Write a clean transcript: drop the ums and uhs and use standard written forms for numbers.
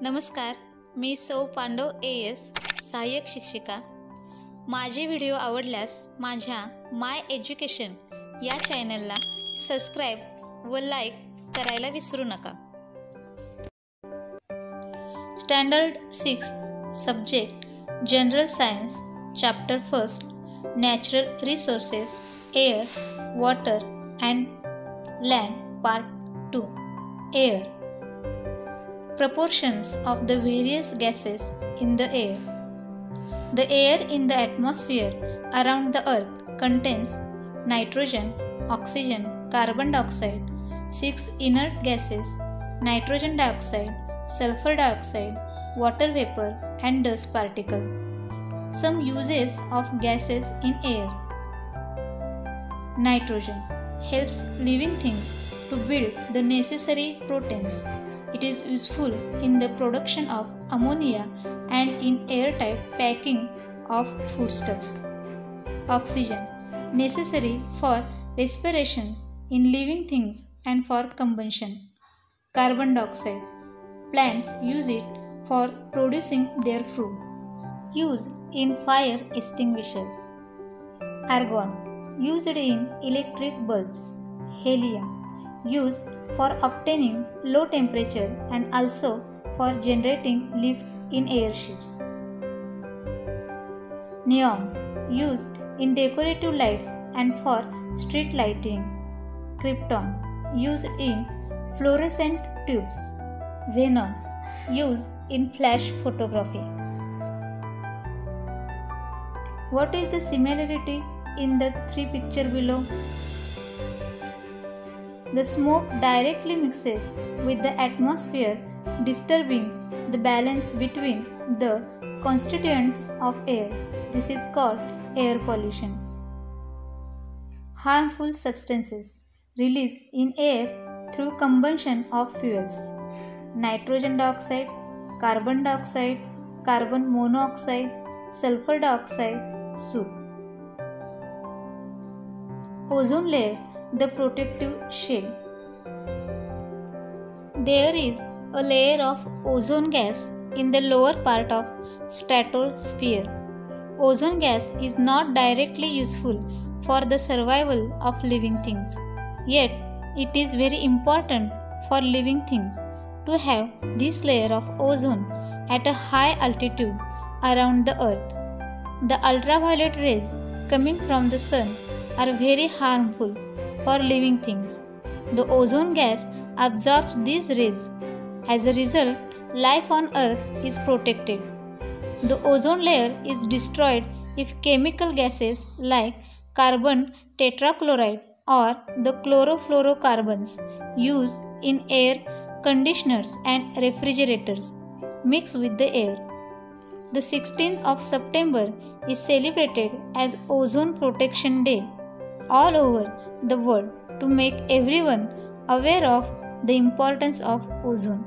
नमस्कार, मी सौ पांडव AS सहाय्यक शिक्षिका। माझे व्हिडिओ आवडल्यास माझ्या माय एज्युकेशन या चॅनलला सबस्क्राईब व लाईक करायला विसरू नका। Standard 6 subject general science chapter 1 natural resources air water and land part 2 air Proportions of the various gases in the air. The air in the atmosphere around the earth contains nitrogen, oxygen, carbon dioxide, 6 inert gases, nitrogen dioxide, sulfur dioxide, water vapor and dust particle. Some uses of gases in air. Nitrogen helps living things to build the necessary proteins. It is useful in the production of ammonia and in airtight packing of foodstuffs. Oxygen, necessary for respiration in living things and for combustion. Carbon dioxide, plants use it for producing their food. Used in fire extinguishers. Argon, used in electric bulbs. Helium, used for obtaining low temperature and also for generating lift in airships. Neon, used in decorative lights and for street lighting. Krypton, used in fluorescent tubes. Xenon, used in flash photography. What is the similarity in the three pictures below? The smoke directly mixes with the atmosphere, disturbing the balance between the constituents of air. This is called air pollution. Harmful substances released in air through combustion of fuels. Nitrogen dioxide, carbon dioxide, carbon monoxide, sulfur dioxide, soot. Ozone layer, the protective shell. There is a layer of ozone gas in the lower part of stratosphere. Ozone gas is not directly useful for the survival of living things. Yet, it is very important for living things to have this layer of ozone at a high altitude around the earth. The ultraviolet rays coming from the sun are very harmful for living things. The ozone gas absorbs these rays. As a result, life on Earth is protected. The ozone layer is destroyed if chemical gases like carbon tetrachloride or the chlorofluorocarbons used in air conditioners and refrigerators mix with the air. The 16th of September is celebrated as Ozone Protection Day all over the world to make everyone aware of the importance of ozone.